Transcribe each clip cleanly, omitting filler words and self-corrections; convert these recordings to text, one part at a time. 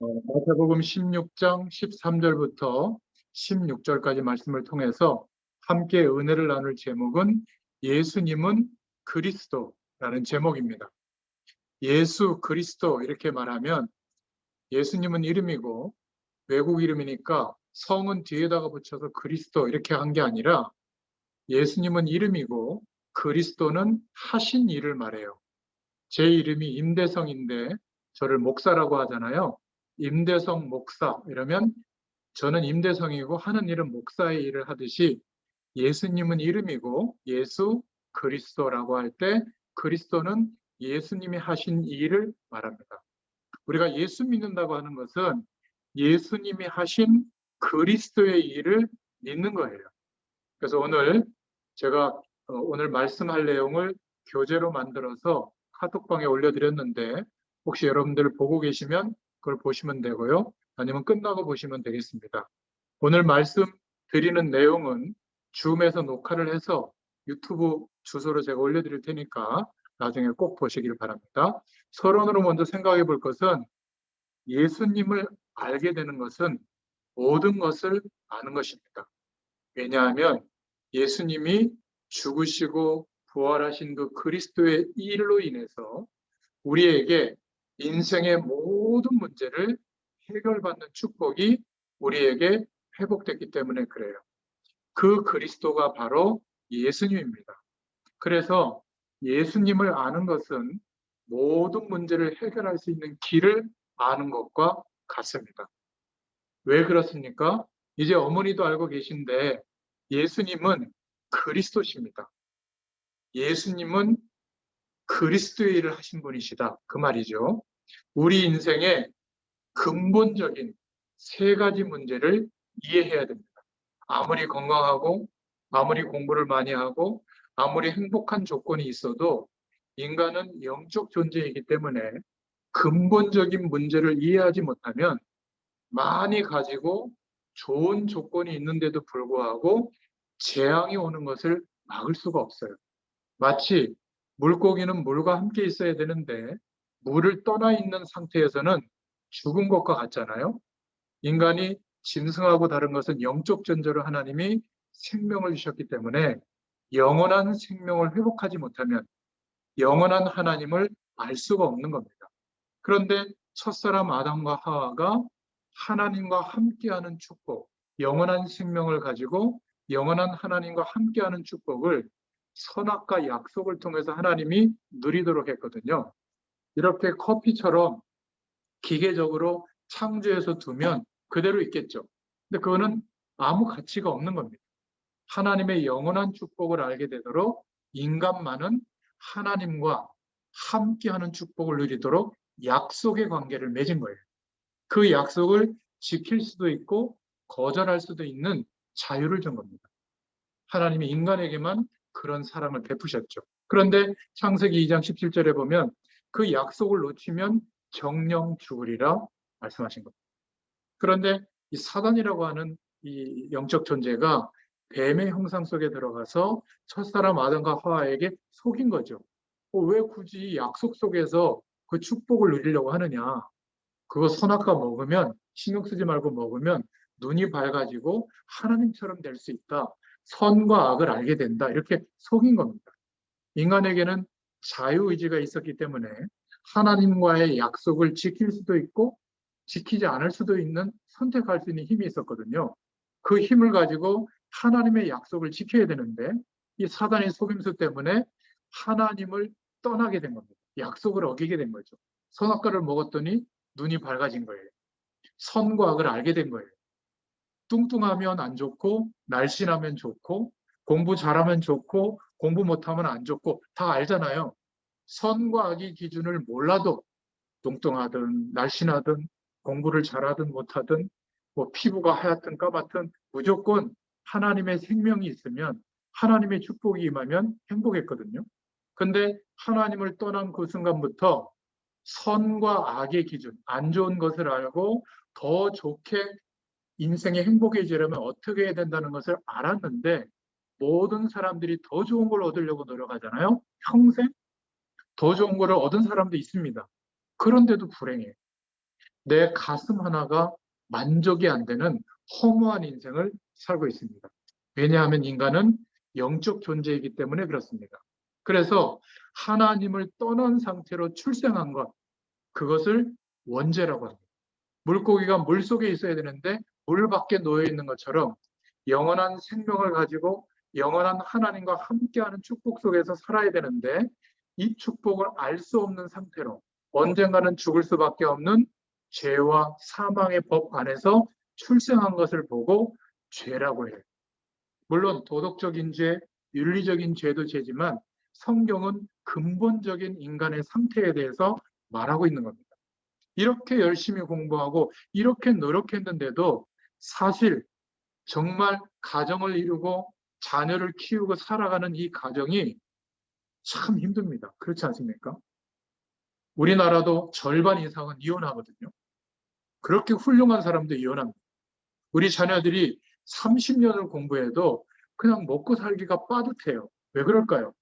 마태복음 16장 13절부터 16절까지 말씀을 통해서 함께 은혜를 나눌 제목은 예수님은 그리스도라는 제목입니다. 예수 그리스도 이렇게 말하면 예수님은 이름이고 외국 이름이니까 성은 뒤에다가 붙여서 그리스도 이렇게 한 게 아니라 예수님은 이름이고 그리스도는 하신 일을 말해요. 제 이름이 임대성인데 저를 목사라고 하잖아요. 임대성 목사 이러면 저는 임대성이고 하는 일은 목사의 일을 하듯이 예수님은 이름이고 예수 그리스도라고 할 때 그리스도는 예수님이 하신 일을 말합니다. 우리가 예수 믿는다고 하는 것은 예수님이 하신 그리스도의 일을 믿는 거예요. 그래서 오늘 제가 오늘 말씀할 내용을 교재로 만들어서 카톡방에 올려드렸는데 혹시 여러분들 보고 계시면 그걸 보시면 되고요. 아니면 끝나고 보시면 되겠습니다. 오늘 말씀 드리는 내용은 줌에서 녹화를 해서 유튜브 주소로 제가 올려드릴 테니까 나중에 꼭 보시길 바랍니다. 서론으로 먼저 생각해 볼 것은 예수님을 알게 되는 것은 모든 것을 아는 것입니다. 왜냐하면 예수님이 죽으시고 부활하신 그 그리스도의 일로 인해서 우리에게 인생의 모든 문제를 해결받는 축복이 우리에게 회복됐기 때문에 그래요. 그 그리스도가 바로 예수님입니다. 그래서 예수님을 아는 것은 모든 문제를 해결할 수 있는 길을 아는 것과 같습니다. 왜 그렇습니까? 이제 어머니도 알고 계신데 예수님은 그리스도십니다. 예수님은 그리스도의 일을 하신 분이시다. 그 말이죠. 우리 인생의 근본적인 세 가지 문제를 이해해야 됩니다. 아무리 건강하고 아무리 공부를 많이 하고 아무리 행복한 조건이 있어도 인간은 영적 존재이기 때문에 근본적인 문제를 이해하지 못하면 많이 가지고 좋은 조건이 있는데도 불구하고 재앙이 오는 것을 막을 수가 없어요. 마치 물고기는 물과 함께 있어야 되는데 물을 떠나 있는 상태에서는 죽은 것과 같잖아요. 인간이 짐승하고 다른 것은 영적 존재로 하나님이 생명을 주셨기 때문에 영원한 생명을 회복하지 못하면 영원한 하나님을 알 수가 없는 겁니다. 그런데 첫사람 아담과 하와가 하나님과 함께하는 축복, 영원한 생명을 가지고 영원한 하나님과 함께하는 축복을 선악과 약속을 통해서 하나님이 누리도록 했거든요. 이렇게 커피처럼 기계적으로 창조해서 두면 그대로 있겠죠. 근데 그거는 아무 가치가 없는 겁니다. 하나님의 영원한 축복을 알게 되도록 인간만은 하나님과 함께하는 축복을 누리도록 약속의 관계를 맺은 거예요. 그 약속을 지킬 수도 있고 거절할 수도 있는 자유를 준 겁니다. 하나님이 인간에게만 그런 사랑을 베푸셨죠. 그런데 창세기 2장 17절에 보면 그 약속을 놓치면 정령 죽으리라 말씀하신 겁니다. 그런데 이 사단이라고 하는 이 영적 존재가 뱀의 형상 속에 들어가서 첫사람 아담과 하와에게 속인 거죠. 왜 굳이 약속 속에서 그 축복을 누리려고 하느냐. 그거 선악과 먹으면 신경 쓰지 말고 먹으면 눈이 밝아지고 하나님처럼 될 수 있다. 선과 악을 알게 된다. 이렇게 속인 겁니다. 인간에게는 자유의지가 있었기 때문에 하나님과의 약속을 지킬 수도 있고 지키지 않을 수도 있는 선택할 수 있는 힘이 있었거든요. 그 힘을 가지고 하나님의 약속을 지켜야 되는데 이 사단의 속임수 때문에 하나님을 떠나게 된 겁니다. 약속을 어기게 된 거죠. 선악과를 먹었더니 눈이 밝아진 거예요. 선과 악을 알게 된 거예요. 뚱뚱하면 안 좋고 날씬하면 좋고 공부 잘하면 좋고 공부 못하면 안 좋고 다 알잖아요. 선과 악의 기준을 몰라도 뚱뚱하든 날씬하든 공부를 잘하든 못하든 뭐 피부가 하얗든 까맣든 무조건 하나님의 생명이 있으면 하나님의 축복이 임하면 행복했거든요. 근데 하나님을 떠난 그 순간부터 선과 악의 기준, 안 좋은 것을 알고 더 좋게 인생의 행복해지려면 어떻게 해야 된다는 것을 알았는데 모든 사람들이 더 좋은 걸 얻으려고 노력하잖아요. 평생 더 좋은 걸 얻은 사람도 있습니다. 그런데도 불행해. 내 가슴 하나가 만족이 안 되는 허무한 인생을 살고 있습니다. 왜냐하면 인간은 영적 존재이기 때문에 그렇습니다. 그래서 하나님을 떠난 상태로 출생한 것, 그것을 원죄라고 합니다. 물고기가 물속에 있어야 되는데 물 밖에 놓여 있는 것처럼 영원한 생명을 가지고 영원한 하나님과 함께하는 축복 속에서 살아야 되는데 이 축복을 알 수 없는 상태로 언젠가는 죽을 수밖에 없는 죄와 사망의 법 안에서 출생한 것을 보고 죄라고 해요. 물론 도덕적인 죄, 윤리적인 죄도 죄지만 성경은 근본적인 인간의 상태에 대해서 말하고 있는 겁니다. 이렇게 열심히 공부하고 이렇게 노력했는데도 사실 정말 가정을 이루고 자녀를 키우고 살아가는 이 가정이 참 힘듭니다. 그렇지 않습니까? 우리나라도 절반 이상은 이혼하거든요. 그렇게 훌륭한 사람도 이혼합니다. 우리 자녀들이 30년을 공부해도 그냥 먹고 살기가 빠듯해요. 왜 그럴까요?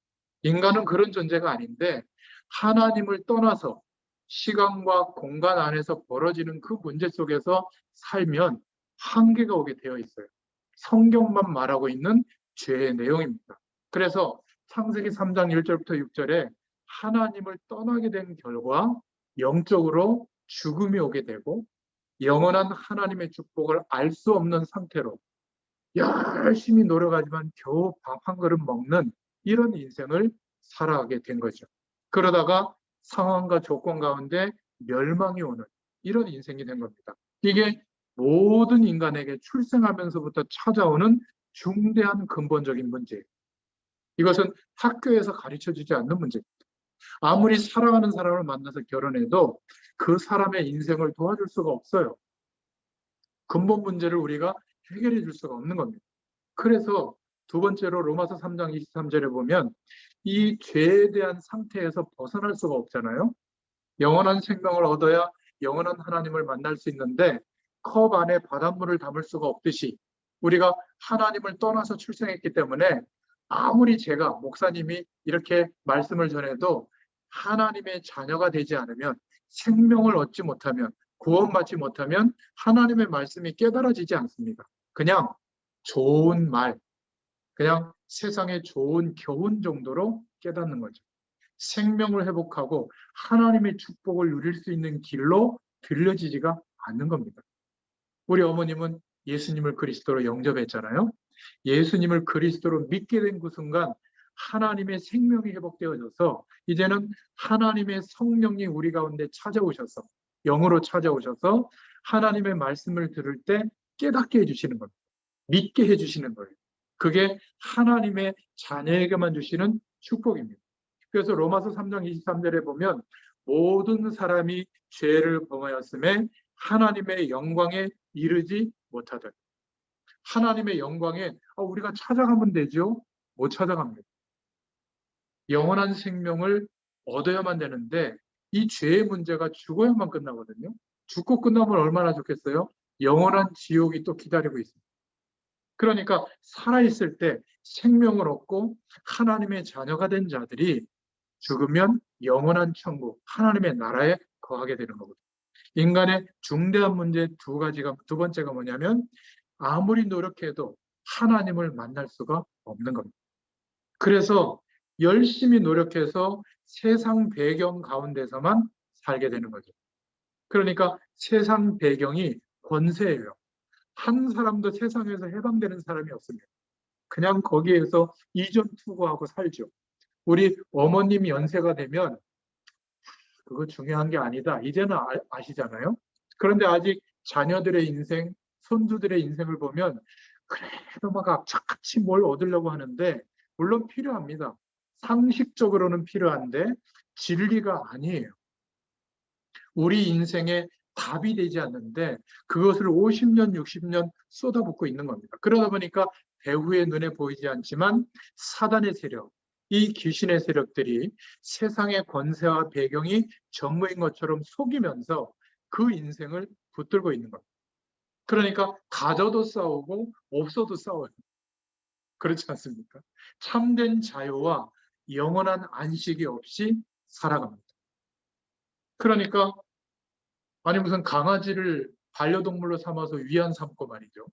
인간은 그런 존재가 아닌데 하나님을 떠나서 시간과 공간 안에서 벌어지는 그 문제 속에서 살면 한계가 오게 되어 있어요. 성경만 말하고 있는 죄의 내용입니다. 그래서 창세기 3장 1절부터 6절에 하나님을 떠나게 된 결과 영적으로 죽음이 오게 되고 영원한 하나님의 축복을 알 수 없는 상태로 열심히 노력하지만 겨우 밥 한 그릇 먹는 이런 인생을 살아가게 된 거죠. 그러다가 상황과 조건 가운데 멸망이 오는 이런 인생이 된 겁니다. 이게 모든 인간에게 출생하면서부터 찾아오는 중대한 근본적인 문제예요. 이것은 학교에서 가르쳐주지 않는 문제입니다. 아무리 사랑하는 사람을 만나서 결혼해도 그 사람의 인생을 도와줄 수가 없어요. 근본 문제를 우리가 해결해 줄 수가 없는 겁니다. 그래서 두 번째로 로마서 3장 23절에 보면 이 죄에 대한 상태에서 벗어날 수가 없잖아요. 영원한 생명을 얻어야 영원한 하나님을 만날 수 있는데 컵 안에 바닷물을 담을 수가 없듯이 우리가 하나님을 떠나서 출생했기 때문에 아무리 제가 목사님이 이렇게 말씀을 전해도 하나님의 자녀가 되지 않으면 생명을 얻지 못하면 구원받지 못하면 하나님의 말씀이 깨달아지지 않습니다. 그냥 좋은 말, 그냥 세상의 좋은 교훈 정도로 깨닫는 거죠. 생명을 회복하고 하나님의 축복을 누릴 수 있는 길로 들려지지가 않는 겁니다. 우리 어머님은 예수님을 그리스도로 영접했잖아요. 예수님을 그리스도로 믿게 된 그 순간 하나님의 생명이 회복되어져서 이제는 하나님의 성령이 우리 가운데 찾아오셔서 영으로 찾아오셔서 하나님의 말씀을 들을 때 깨닫게 해주시는 겁니다. 믿게 해주시는 거예요. 그게 하나님의 자녀에게만 주시는 축복입니다. 그래서 로마서 3장 23절에 보면 모든 사람이 죄를 범하였음에 하나님의 영광에 이르지 못하더니 하나님의 영광에 우리가 찾아가면 되죠? 못 찾아갑니다. 영원한 생명을 얻어야만 되는데 이 죄의 문제가 죽어야만 끝나거든요. 죽고 끝나면 얼마나 좋겠어요? 영원한 지옥이 또 기다리고 있습니다. 그러니까 살아있을 때 생명을 얻고 하나님의 자녀가 된 자들이 죽으면 영원한 천국, 하나님의 나라에 거하게 되는 거거든요. 인간의 중대한 문제 두 번째가 뭐냐면 아무리 노력해도 하나님을 만날 수가 없는 겁니다. 그래서 열심히 노력해서 세상 배경 가운데서만 살게 되는 거죠. 그러니까 세상 배경이 권세예요. 한 사람도 세상에서 해방되는 사람이 없습니다. 그냥 거기에서 이전 투구하고 살죠. 우리 어머님 연세가 되면 그거 중요한 게 아니다. 이제는 아시잖아요. 그런데 아직 자녀들의 인생, 손주들의 인생을 보면 그래도 막 악착같이 뭘 얻으려고 하는데 물론 필요합니다. 상식적으로는 필요한데 진리가 아니에요. 우리 인생에 답이 되지 않는데 그것을 50년, 60년 쏟아붓고 있는 겁니다. 그러다 보니까 배후의 눈에 보이지 않지만 사단의 세력, 이 귀신의 세력들이 세상의 권세와 배경이 전무인 것처럼 속이면서 그 인생을 붙들고 있는 겁니다. 그러니까 가져도 싸우고 없어도 싸워요. 그렇지 않습니까? 참된 자유와 영원한 안식이 없이 살아갑니다. 그러니까 아니 무슨 강아지를 반려동물로 삼아서 위안 삼고 말이죠.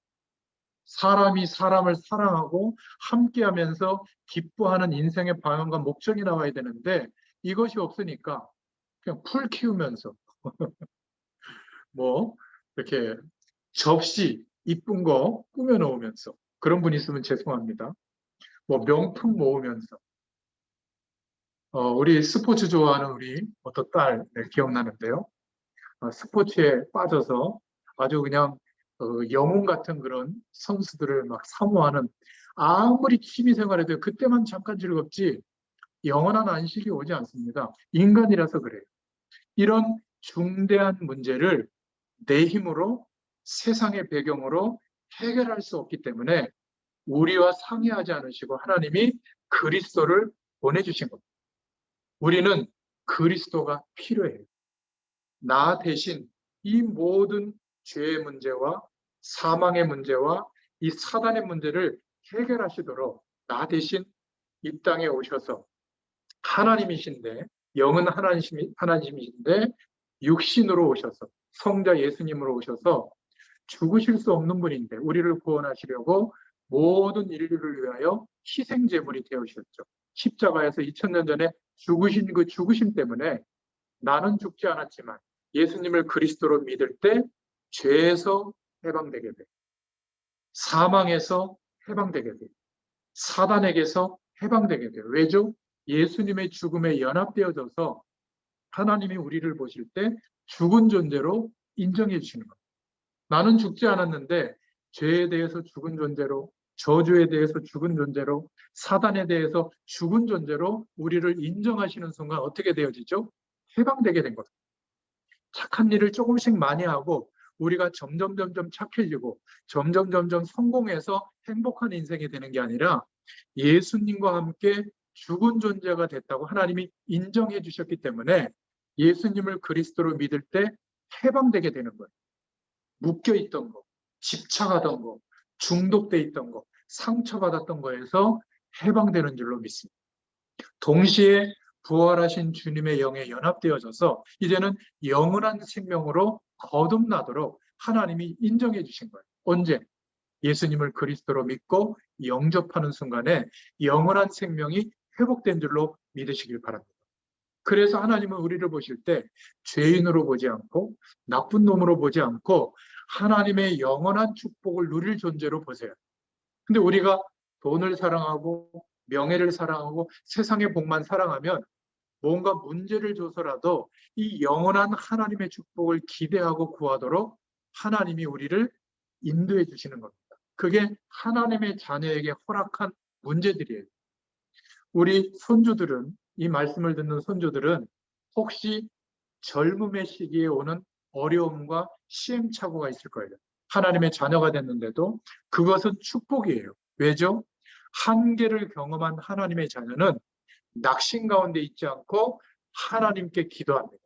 사람이 사람을 사랑하고 함께하면서 기뻐하는 인생의 방향과 목적이 나와야 되는데 이것이 없으니까 그냥 풀 키우면서 뭐 이렇게 접시 이쁜 거 꾸며 놓으면서 그런 분 있으면 죄송합니다. 뭐 명품 모으면서 우리 스포츠 좋아하는 우리 어떤 딸 기억나는데요. 스포츠에 빠져서 아주 그냥 영웅 같은 그런 선수들을 막 사모하는 아무리 취미 생활해도 그때만 잠깐 즐겁지 영원한 안식이 오지 않습니다. 인간이라서 그래요. 이런 중대한 문제를 내 힘으로 세상의 배경으로 해결할 수 없기 때문에 우리와 상의하지 않으시고 하나님이 그리스도를 보내주신 겁니다. 우리는 그리스도가 필요해요. 나 대신 이 모든 죄의 문제와 사망의 문제와 이 사단의 문제를 해결하시도록 나 대신 이 땅에 오셔서 하나님이신데 영은 하나님이신데 육신으로 오셔서 성자 예수님으로 오셔서 죽으실 수 없는 분인데 우리를 구원하시려고 모든 인류를 위하여 희생 제물이 되어주셨죠. 십자가에서 2000년 전에 죽으신 그 죽으심 때문에 나는 죽지 않았지만 예수님을 그리스도로 믿을 때 죄에서 해방되게 돼. 사망에서 해방되게 돼. 사단에게서 해방되게 돼요. 왜죠? 예수님의 죽음에 연합되어져서 하나님이 우리를 보실 때 죽은 존재로 인정해 주시는 겁니다. 나는 죽지 않았는데 죄에 대해서 죽은 존재로, 저주에 대해서 죽은 존재로, 사단에 대해서 죽은 존재로 우리를 인정하시는 순간 어떻게 되어지죠? 해방되게 된 겁니다. 착한 일을 조금씩 많이 하고 우리가 점점 착해지고 점점 성공해서 행복한 인생이 되는 게 아니라 예수님과 함께 죽은 존재가 됐다고 하나님이 인정해 주셨기 때문에 예수님을 그리스도로 믿을 때 해방되게 되는 거예요. 묶여있던 거, 집착하던 거, 중독돼 있던 거, 상처받았던 거에서 해방되는 줄로 믿습니다. 동시에 부활하신 주님의 영에 연합되어져서 이제는 영원한 생명으로 거듭나도록 하나님이 인정해 주신 거예요. 언제? 예수님을 그리스도로 믿고 영접하는 순간에 영원한 생명이 회복된 줄로 믿으시길 바랍니다. 그래서 하나님은 우리를 보실 때 죄인으로 보지 않고 나쁜 놈으로 보지 않고 하나님의 영원한 축복을 누릴 존재로 보세요. 근데 우리가 돈을 사랑하고 명예를 사랑하고 세상의 복만 사랑하면 뭔가 문제를 줘서라도 이 영원한 하나님의 축복을 기대하고 구하도록 하나님이 우리를 인도해 주시는 겁니다. 그게 하나님의 자녀에게 허락한 문제들이에요. 우리 손주들은, 이 말씀을 듣는 손주들은 혹시 젊음의 시기에 오는 어려움과 시행착오가 있을 거예요. 하나님의 자녀가 됐는데도 그것은 축복이에요. 왜죠? 한계를 경험한 하나님의 자녀는 낙심 가운데 있지 않고 하나님께 기도합니다.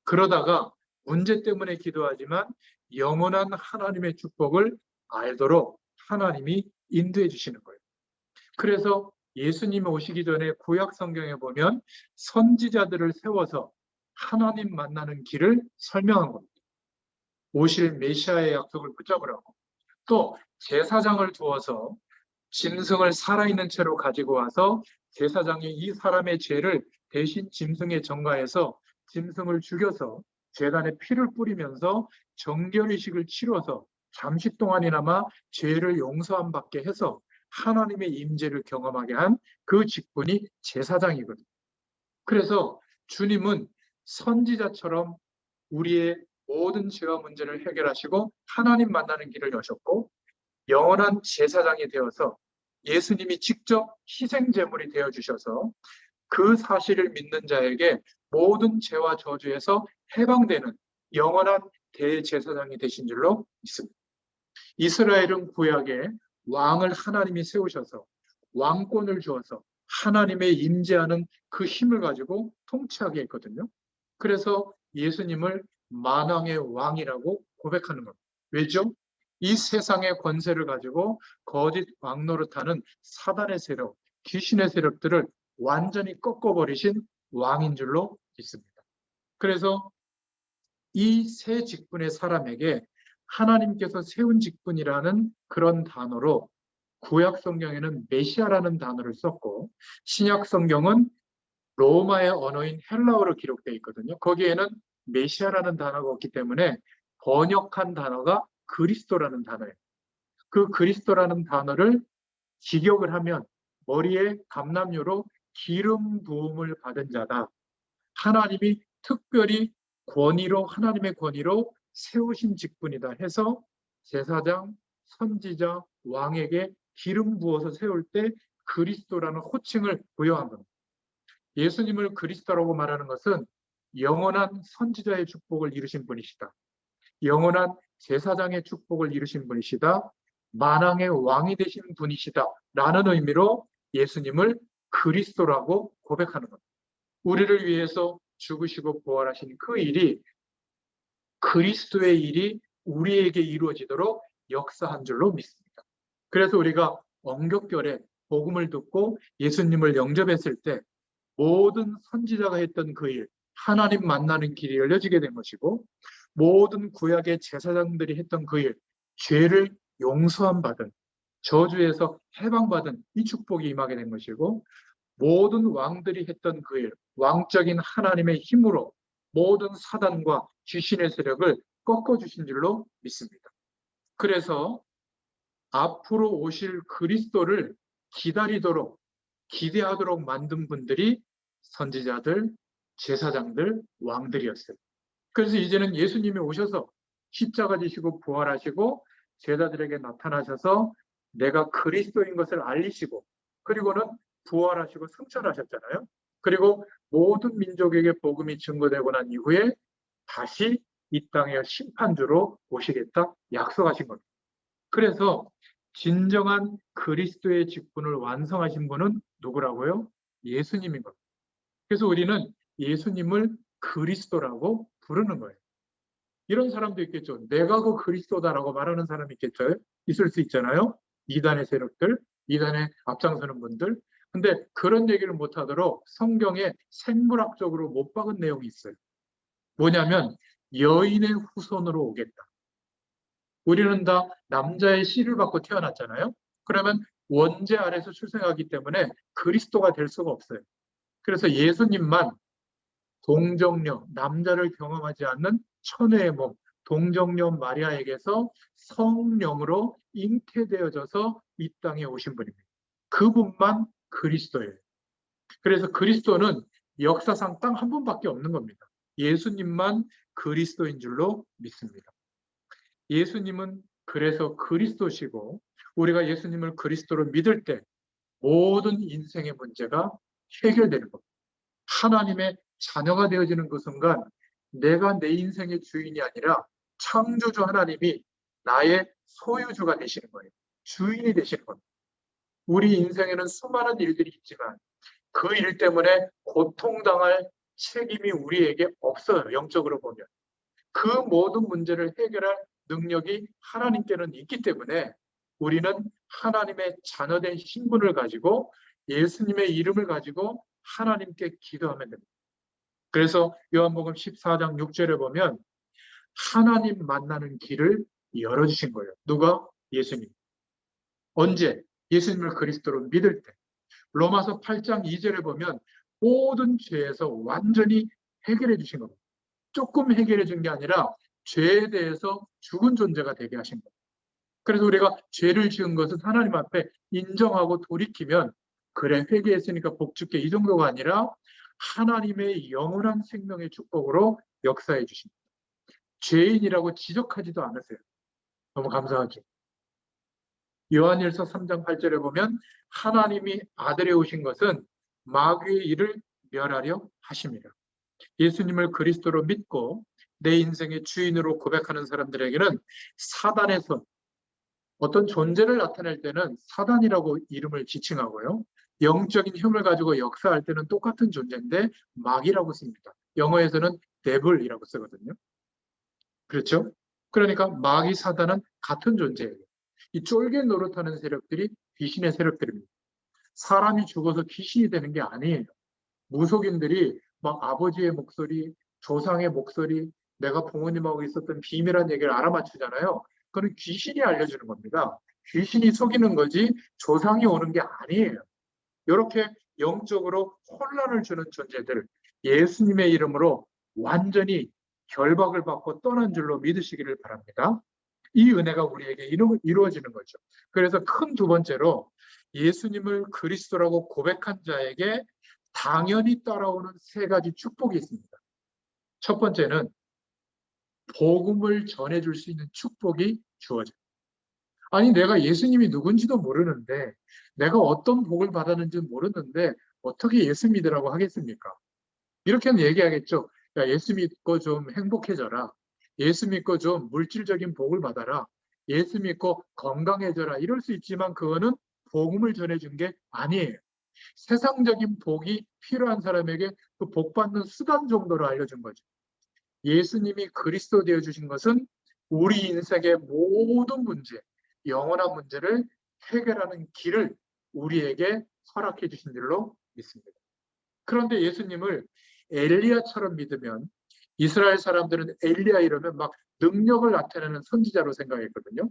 그러다가 문제 때문에 기도하지만 영원한 하나님의 축복을 알도록 하나님이 인도해 주시는 거예요. 그래서 예수님이 오시기 전에 구약 성경에 보면 선지자들을 세워서 하나님 만나는 길을 설명한 겁니다. 오실 메시아의 약속을 붙잡으라고. 또 제사장을 두어서 짐승을 살아있는 채로 가지고 와서 제사장이 이 사람의 죄를 대신 짐승에 전가해서 짐승을 죽여서 제단에 피를 뿌리면서 정결의식을 치러서 잠시 동안이나마 죄를 용서함 받게 해서 하나님의 임재를 경험하게 한 그 직분이 제사장이거든요. 그래서 주님은 선지자처럼 우리의 모든 죄와 문제를 해결하시고 하나님 만나는 길을 여셨고 영원한 제사장이 되어서 예수님이 직접 희생제물이 되어주셔서 그 사실을 믿는 자에게 모든 죄와 저주에서 해방되는 영원한 대제사장이 되신 줄로 믿습니다. 이스라엘은 구약에 왕을 하나님이 세우셔서 왕권을 주어서 하나님의 임재하는 그 힘을 가지고 통치하게 했거든요. 그래서 예수님을 만왕의 왕이라고 고백하는 겁니다. 왜죠? 이 세상의 권세를 가지고 거짓 왕노릇하는 사단의 세력, 귀신의 세력들을 완전히 꺾어버리신 왕인 줄로 믿습니다. 그래서 이 세 직분의 사람에게 하나님께서 세운 직분이라는 그런 단어로 구약 성경에는 메시아라는 단어를 썼고 신약 성경은 로마의 언어인 헬라어로 기록되어 있거든요. 거기에는 메시아라는 단어가 없기 때문에 번역한 단어가 그리스도라는 단어예요. 그 그리스도라는 단어를 직역을 하면 머리에 감람유로 기름 부음을 받은 자다. 하나님이 특별히 하나님의 권위로 세우신 직분이다 해서 제사장, 선지자, 왕에게 기름 부어서 세울 때 그리스도라는 호칭을 부여한 겁니다. 예수님을 그리스도라고 말하는 것은 영원한 선지자의 축복을 이루신 분이시다. 영원한 제사장의 축복을 이루신 분이시다. 만왕의 왕이 되신 분이시다. 라는 의미로 예수님을 그리스도라고 고백하는 겁니다. 우리를 위해서 죽으시고 부활하신 그 일이 그리스도의 일이 우리에게 이루어지도록 역사한 줄로 믿습니다. 그래서 우리가 언격결에 복음을 듣고 예수님을 영접했을 때 모든 선지자가 했던 그 일, 하나님 만나는 길이 열려지게 된 것이고 모든 구약의 제사장들이 했던 그 일, 죄를 용서함 받은 저주에서 해방받은 이 축복이 임하게 된 것이고 모든 왕들이 했던 그 일, 왕적인 하나님의 힘으로 모든 사단과 귀신의 세력을 꺾어주신 줄로 믿습니다. 그래서 앞으로 오실 그리스도를 기다리도록 기대하도록 만든 분들이 선지자들, 제사장들, 왕들이었어요. 그래서 이제는 예수님이 오셔서 십자가 지시고 부활하시고 제자들에게 나타나셔서 내가 그리스도인 것을 알리시고 그리고는 부활하시고 승천하셨잖아요. 그리고 모든 민족에게 복음이 증거되고 난 이후에 다시 이 땅에 심판주로 오시겠다 약속하신 겁니다. 그래서 진정한 그리스도의 직분을 완성하신 분은 누구라고요? 예수님인 겁니다. 그래서 우리는 예수님을 그리스도라고 부르는 거예요. 이런 사람도 있겠죠. 내가 그 그리스도다라고 말하는 사람이 있겠죠. 있을 수 있잖아요. 이단의 세력들, 이단에 앞장서는 분들. 근데 그런 얘기를 못하도록 성경에 생물학적으로 못 박은 내용이 있어요. 뭐냐면 여인의 후손으로 오겠다. 우리는 다 남자의 씨를 받고 태어났잖아요. 그러면 원죄 아래서 출생하기 때문에 그리스도가 될 수가 없어요. 그래서 예수님만 동정녀, 남자를 경험하지 않는 천혜의 몸, 동정녀 마리아에게서 성령으로 잉태되어져서 이 땅에 오신 분입니다. 그분만 그리스도예요. 그래서 그리스도는 역사상 딱 한 분밖에 없는 겁니다. 예수님만 그리스도인 줄로 믿습니다. 예수님은 그래서 그리스도시고 우리가 예수님을 그리스도로 믿을 때 모든 인생의 문제가 해결되는 겁니다. 하나님의 자녀가 되어지는 그 순간 내가 내 인생의 주인이 아니라 창조주 하나님이 나의 소유주가 되시는 거예요. 주인이 되시는 겁니다. 우리 인생에는 수많은 일들이 있지만 그 일 때문에 고통당할 책임이 우리에게 없어요. 영적으로 보면. 그 모든 문제를 해결할 능력이 하나님께는 있기 때문에 우리는 하나님의 자녀된 신분을 가지고 예수님의 이름을 가지고 하나님께 기도하면 됩니다. 그래서 요한복음 14장 6절에 보면 하나님 만나는 길을 열어주신 거예요. 누가? 예수님. 언제? 예수님을 그리스도로 믿을 때. 로마서 8장 2절에 보면 모든 죄에서 완전히 해결해 주신 겁니다. 조금 해결해 준 게 아니라 죄에 대해서 죽은 존재가 되게 하신 거예요. 그래서 우리가 죄를 지은 것은 하나님 앞에 인정하고 돌이키면 그래 회개했으니까 복 줄게 이 정도가 아니라 하나님의 영원한 생명의 축복으로 역사해 주십니다. 죄인이라고 지적하지도 않으세요. 너무 감사하죠. 요한일서 3장 8절에 보면 하나님이 아들에 오신 것은 마귀의 일을 멸하려 하심이라. 예수님을 그리스도로 믿고 내 인생의 주인으로 고백하는 사람들에게는 사단의 손, 어떤 존재를 나타낼 때는 사단이라고 이름을 지칭하고요. 영적인 힘을 가지고 역사할 때는 똑같은 존재인데 마귀라고 씁니다. 영어에서는 devil이라고 쓰거든요. 그렇죠? 그러니까 마귀 사단은 같은 존재예요. 이 쫄개 노릇하는 세력들이 귀신의 세력들입니다. 사람이 죽어서 귀신이 되는 게 아니에요. 무속인들이 막 아버지의 목소리, 조상의 목소리, 내가 부모님하고 있었던 비밀한 얘기를 알아맞히잖아요. 그건 귀신이 알려주는 겁니다. 귀신이 속이는 거지 조상이 오는 게 아니에요. 이렇게 영적으로 혼란을 주는 존재들, 예수님의 이름으로 완전히 결박을 받고 떠난 줄로 믿으시기를 바랍니다. 이 은혜가 우리에게 이루어지는 거죠. 그래서 큰 두 번째로 예수님을 그리스도라고 고백한 자에게 당연히 따라오는 세 가지 축복이 있습니다. 첫 번째는 복음을 전해줄 수 있는 축복이 주어져요. 아니, 내가 예수님이 누군지도 모르는데, 내가 어떤 복을 받았는지 모르는데, 어떻게 예수 믿으라고 하겠습니까? 이렇게는 얘기하겠죠. 야, 예수 믿고 좀 행복해져라. 예수 믿고 좀 물질적인 복을 받아라. 예수 믿고 건강해져라. 이럴 수 있지만 그거는 복음을 전해준 게 아니에요. 세상적인 복이 필요한 사람에게 그 복 받는 수단 정도로 알려준 거죠. 예수님이 그리스도 되어 주신 것은 우리 인생의 모든 문제, 영원한 문제를 해결하는 길을 우리에게 허락해 주신 줄로 믿습니다. 그런데 예수님을 엘리야처럼 믿으면 이스라엘 사람들은 엘리야 이러면 막 능력을 나타내는 선지자로 생각했거든요.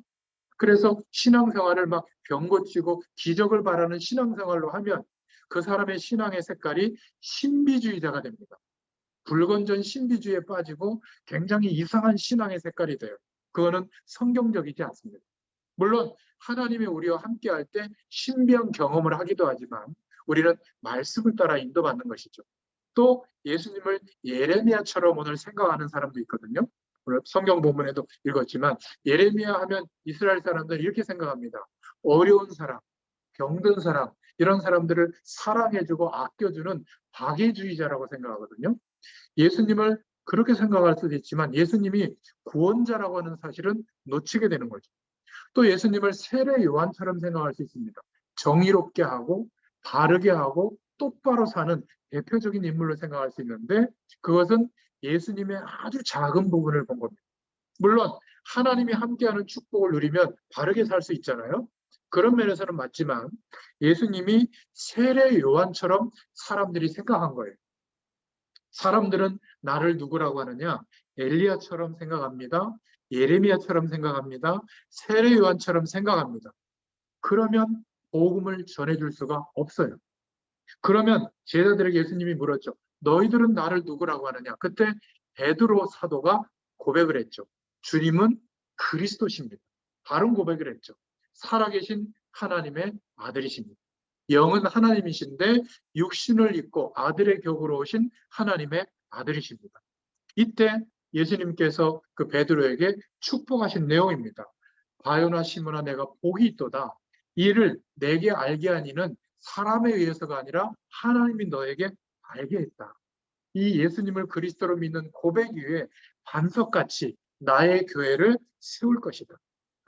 그래서 신앙생활을 막 병 고치고 기적을 바라는 신앙생활로 하면 그 사람의 신앙의 색깔이 신비주의자가 됩니다. 불건전 신비주의에 빠지고 굉장히 이상한 신앙의 색깔이 돼요. 그거는 성경적이지 않습니다. 물론 하나님이 우리와 함께할 때 신비한 경험을 하기도 하지만 우리는 말씀을 따라 인도받는 것이죠. 또 예수님을 예레미야처럼 오늘 생각하는 사람도 있거든요. 성경 본문에도 읽었지만 예레미야 하면 이스라엘 사람들은 이렇게 생각합니다. 어려운 사람, 병든 사람, 이런 사람들을 사랑해주고 아껴주는 박애주의자라고 생각하거든요. 예수님을 그렇게 생각할 수도 있지만 예수님이 구원자라고 하는 사실은 놓치게 되는 거죠. 또 예수님을 세례 요한처럼 생각할 수 있습니다. 정의롭게 하고 바르게 하고 똑바로 사는 대표적인 인물로 생각할 수 있는데 그것은 예수님의 아주 작은 부분을 본 겁니다. 물론 하나님이 함께하는 축복을 누리면 바르게 살 수 있잖아요. 그런 면에서는 맞지만 예수님이 세례 요한처럼 사람들이 생각한 거예요. 사람들은 나를 누구라고 하느냐? 엘리야처럼 생각합니다. 예레미야처럼 생각합니다. 세례 요한처럼 생각합니다. 그러면 복음을 전해줄 수가 없어요. 그러면 제자들에게 예수님이 물었죠. 너희들은 나를 누구라고 하느냐? 그때 베드로 사도가 고백을 했죠. 주님은 그리스도십니다. 다른 고백을 했죠. 살아계신 하나님의 아들이십니다. 영은 하나님이신데 육신을 입고 아들의 격으로 오신 하나님의 아들이십니다. 이때 예수님께서 그 베드로에게 축복하신 내용입니다. 바요나 시므나 내가 복이 있도다. 이를 내게 알게 하니는 사람에 의해서가 아니라 하나님이 너에게 알게 했다. 이 예수님을 그리스도로 믿는 고백 위에 반석같이 나의 교회를 세울 것이다.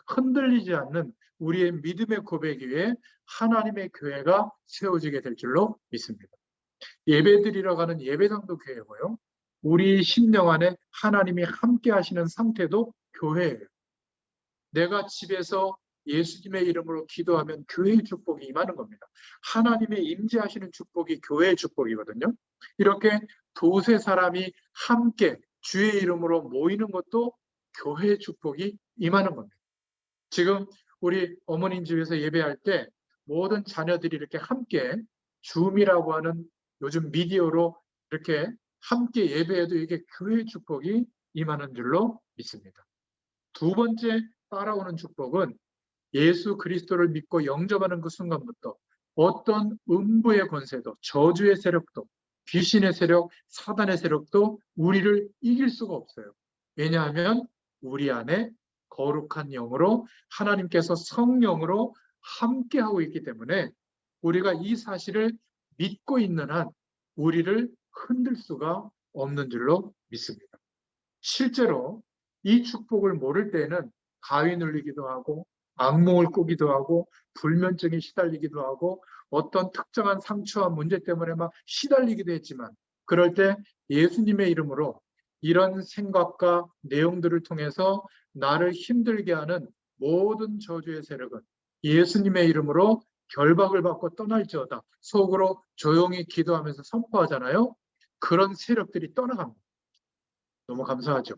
흔들리지 않는 우리의 믿음의 고백 위에 하나님의 교회가 세워지게 될 줄로 믿습니다. 예배드리러 가는 예배당도 교회고요. 우리 심령 안에 하나님이 함께 하시는 상태도 교회예요. 내가 집에서 예수님의 이름으로 기도하면 교회의 축복이 임하는 겁니다. 하나님의 임재하시는 축복이 교회의 축복이거든요. 이렇게 두세 사람이 함께 주의 이름으로 모이는 것도 교회의 축복이 임하는 겁니다. 지금 우리 어머님 집에서 예배할 때 모든 자녀들이 이렇게 함께 줌이라고 하는 요즘 미디어로 이렇게 함께 예배해도 이게 교회의 축복이 임하는 줄로 믿습니다. 두 번째 따라오는 축복은 예수 그리스도를 믿고 영접하는 그 순간부터 어떤 음부의 권세도 저주의 세력도 귀신의 세력, 사단의 세력도 우리를 이길 수가 없어요. 왜냐하면 우리 안에 거룩한 영으로 하나님께서 성령으로 함께하고 있기 때문에 우리가 이 사실을 믿고 있는 한 우리를 흔들 수가 없는 줄로 믿습니다. 실제로 이 축복을 모를 때는 가위 눌리기도 하고 악몽을 꾸기도 하고 불면증에 시달리기도 하고 어떤 특정한 상처와 문제 때문에 막 시달리기도 했지만 그럴 때 예수님의 이름으로 이런 생각과 내용들을 통해서 나를 힘들게 하는 모든 저주의 세력은 예수님의 이름으로 결박을 받고 떠날지어다. 속으로 조용히 기도하면서 선포하잖아요. 그런 세력들이 떠나갑니다. 너무 감사하죠.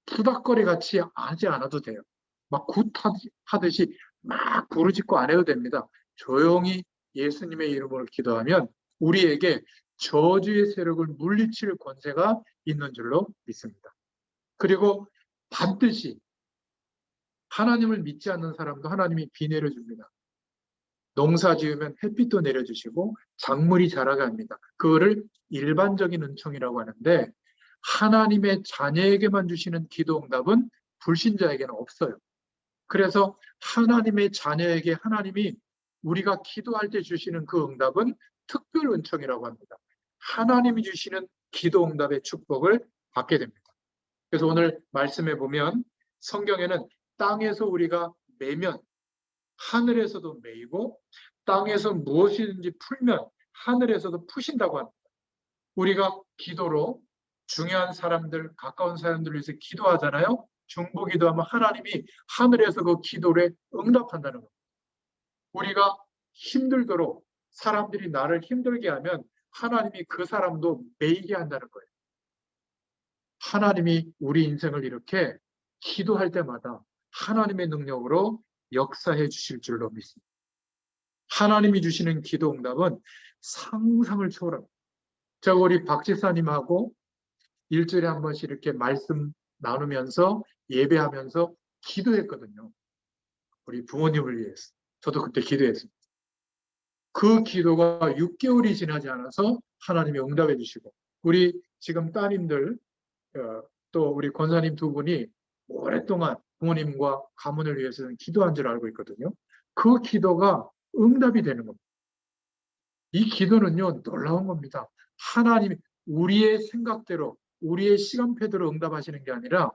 푸닥거리 같이 하지 않아도 돼요. 막 굿하듯이 막 부르짖고 안 해도 됩니다. 조용히 예수님의 이름으로 기도하면 우리에게 저주의 세력을 물리칠 권세가 있는 줄로 믿습니다. 그리고 반드시 하나님을 믿지 않는 사람도 하나님이 비 내려줍니다. 농사 지으면 햇빛도 내려주시고 작물이 자라게 합니다. 그거를 일반적인 은총이라고 하는데 하나님의 자녀에게만 주시는 기도 응답은 불신자에게는 없어요. 그래서 하나님의 자녀에게 하나님이 우리가 기도할 때 주시는 그 응답은 특별 은총이라고 합니다. 하나님이 주시는 기도 응답의 축복을 받게 됩니다. 그래서 오늘 말씀해 보면 성경에는 땅에서 우리가 매면 하늘에서도 매이고 땅에서 무엇이든지 풀면 하늘에서도 푸신다고 합니다. 우리가 기도로 중요한 사람들, 가까운 사람들을 위해서 기도하잖아요. 중보기도하면 하나님이 하늘에서 그 기도를 응답한다는 겁니다. 우리가 힘들도록 사람들이 나를 힘들게 하면 하나님이 그 사람도 매이게 한다는 거예요. 하나님이 우리 인생을 이렇게 기도할 때마다 하나님의 능력으로 역사해 주실 줄로 믿습니다. 하나님이 주시는 기도 응답은 상상을 초월합니다. 제가 우리 박 집사님하고 일주일에 한 번씩 이렇게 말씀 나누면서 예배하면서 기도했거든요. 우리 부모님을 위해서. 저도 그때 기도했습니다. 그 기도가 6개월이 지나지 않아서 하나님이 응답해 주시고 우리 지금 따님들 또 우리 권사님 두 분이 오랫동안 부모님과 가문을 위해서 기도한 줄 알고 있거든요. 그 기도가 응답이 되는 겁니다. 이 기도는요 놀라운 겁니다. 하나님이 우리의 생각대로 우리의 시간표대로 응답하시는 게 아니라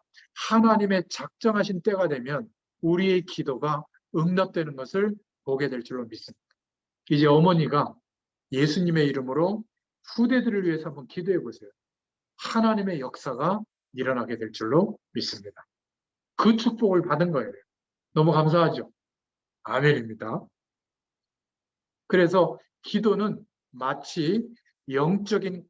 하나님의 작정하신 때가 되면 우리의 기도가 응답되는 것을 보게 될 줄로 믿습니다. 이제 어머니가 예수님의 이름으로 후대들을 위해서 한번 기도해 보세요. 하나님의 역사가 일어나게 될 줄로 믿습니다. 그 축복을 받은 거예요. 너무 감사하죠? 아멘입니다. 그래서 기도는 마치 영적인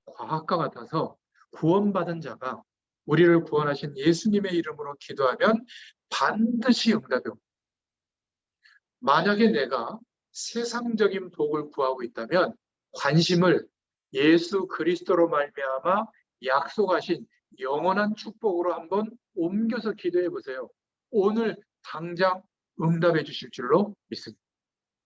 과학과 같아서 구원받은 자가 우리를 구원하신 예수님의 이름으로 기도하면 반드시 응답이 옵니다. 만약에 내가 세상적인 복을 구하고 있다면 관심을 예수 그리스도로 말미암아 약속하신 영원한 축복으로 한번 옮겨서 기도해 보세요. 오늘 당장 응답해 주실 줄로 믿습니다.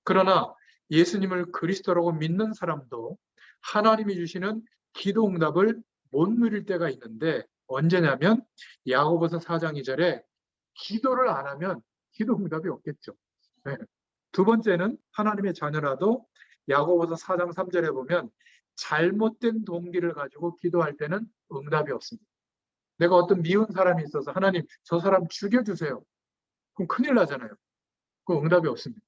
그러나 예수님을 그리스도라고 믿는 사람도 하나님이 주시는 기도 응답을 못 누릴 때가 있는데 언제냐면 야고보서 4장 2절에 기도를 안 하면 기도 응답이 없겠죠. 네. 두 번째는 하나님의 자녀라도 야고보서 4장 3절에 보면 잘못된 동기를 가지고 기도할 때는 응답이 없습니다. 내가 어떤 미운 사람이 있어서 하나님 저 사람 죽여주세요. 그럼 큰일 나잖아요. 그 응답이 없습니다.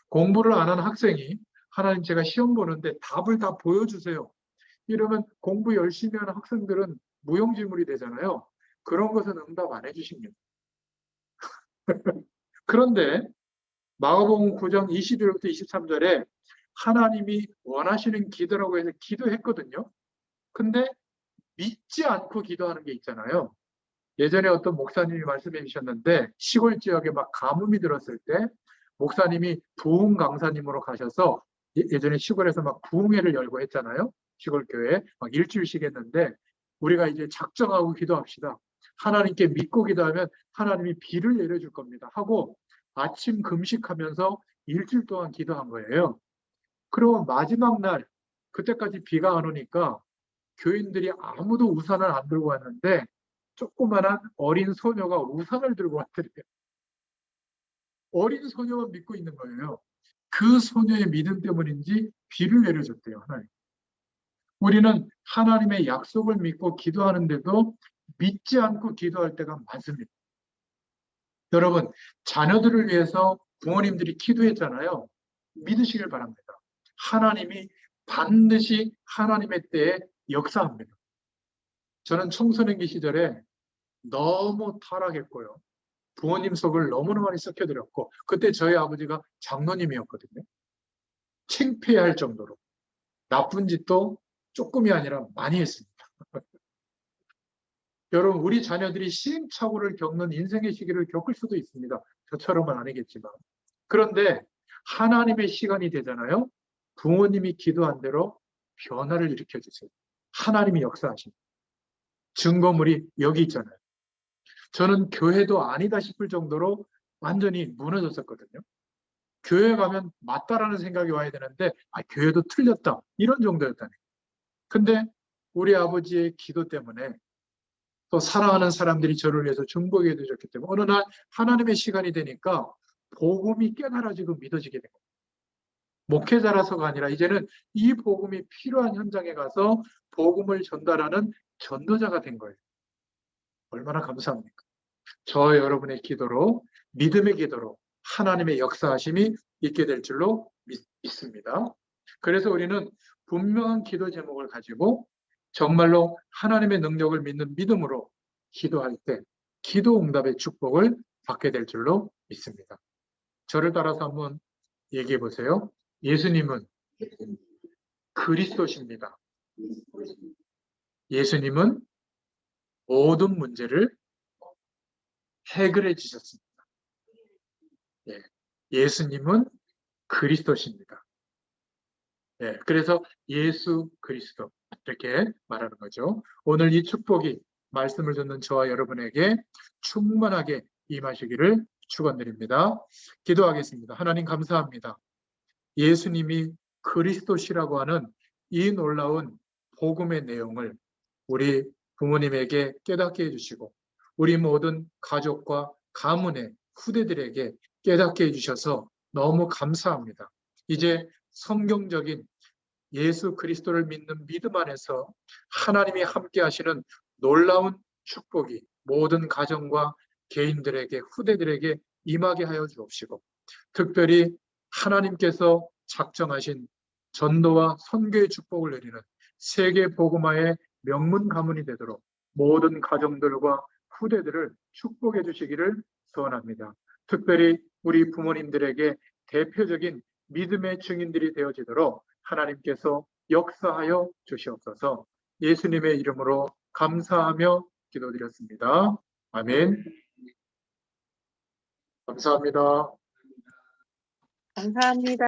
공부를 안 하는 학생이 하나님 제가 시험 보는데 답을 다 보여주세요. 이러면 공부 열심히 하는 학생들은 무용지물이 되잖아요. 그런 것은 응답 안 해주십니다. 그런데 마가복음 9장 21절부터 23절에 하나님이 원하시는 기도라고 해서 기도했거든요. 근데 믿지 않고 기도하는 게 있잖아요. 예전에 어떤 목사님이 말씀해 주셨는데 시골 지역에 막 가뭄이 들었을 때 목사님이 부흥 강사님으로 가셔서 예전에 시골에서 막 부흥회를 열고 했잖아요. 시골 교회에 막 일주일씩 했는데 우리가 이제 작정하고 기도합시다. 하나님께 믿고 기도하면 하나님이 비를 내려줄 겁니다. 하고 아침 금식하면서 일주일 동안 기도한 거예요. 그러면 마지막 날 그때까지 비가 안 오니까 교인들이 아무도 우산을 안 들고 왔는데 조그만한 어린 소녀가 우산을 들고 왔더래요. 어린 소녀만 믿고 있는 거예요. 그 소녀의 믿음 때문인지 비를 내려줬대요, 하나님. 우리는 하나님의 약속을 믿고 기도하는데도 믿지 않고 기도할 때가 많습니다. 여러분, 자녀들을 위해서 부모님들이 기도했잖아요. 믿으시길 바랍니다. 하나님이 반드시 하나님의 때에 역사합니다. 저는 청소년기 시절에 너무 타락했고요. 부모님 속을 너무나 많이 썩혀드렸고 그때 저희 아버지가 장로님이었거든요. 창피할 정도로 나쁜 짓도 조금이 아니라 많이 했습니다. 여러분, 우리 자녀들이 시행착오를 겪는 인생의 시기를 겪을 수도 있습니다. 저처럼은 아니겠지만. 그런데 하나님의 시간이 되잖아요. 부모님이 기도한 대로 변화를 일으켜주세요. 하나님이 역사하십니다. 증거물이 여기 있잖아요. 저는 교회도 아니다 싶을 정도로 완전히 무너졌었거든요. 교회 가면 맞다라는 생각이 와야 되는데 교회도 틀렸다 이런 정도였다니. 근데 우리 아버지의 기도 때문에 또 사랑하는 사람들이 저를 위해서 중보해 주셨기 때문에 어느 날 하나님의 시간이 되니까 복음이 깨달아지고 믿어지게 된 거예요. 목회자라서가 아니라 이제는 이 복음이 필요한 현장에 가서 복음을 전달하는 전도자가 된 거예요. 얼마나 감사합니까? 저 여러분의 기도로, 믿음의 기도로 하나님의 역사하심이 있게 될 줄로 믿습니다. 그래서 우리는 분명한 기도 제목을 가지고 정말로 하나님의 능력을 믿는 믿음으로 기도할 때 기도 응답의 축복을 받게 될 줄로 믿습니다. 저를 따라서 한번 얘기해 보세요. 예수님은 그리스도십니다. 예수님은 모든 문제를 해결해 주셨습니다. 예. 예수님은 그리스도십니다. 예. 그래서 예수 그리스도 이렇게 말하는 거죠. 오늘 이 축복이 말씀을 듣는 저와 여러분에게 충만하게 임하시기를 축원드립니다. 기도하겠습니다. 하나님 감사합니다. 예수님이 그리스도시라고 하는 이 놀라운 복음의 내용을 우리 부모님에게 깨닫게 해주시고 우리 모든 가족과 가문의 후대들에게 깨닫게 해주셔서 너무 감사합니다. 이제 성경적인 예수 그리스도를 믿는 믿음 안에서 하나님이 함께 하시는 놀라운 축복이 모든 가정과 개인들에게 후대들에게 임하게 하여 주옵시고 특별히 하나님께서 작정하신 전도와 선교의 축복을 내리는 세계 복음화의 명문 가문이 되도록 모든 가정들과 후대들을 축복해 주시기를 소원합니다. 특별히 우리 부모님들에게 대표적인 믿음의 증인들이 되어지도록 하나님께서 역사하여 주시옵소서. 예수님의 이름으로 감사하며 기도드렸습니다. 아멘. 감사합니다. 감사합니다.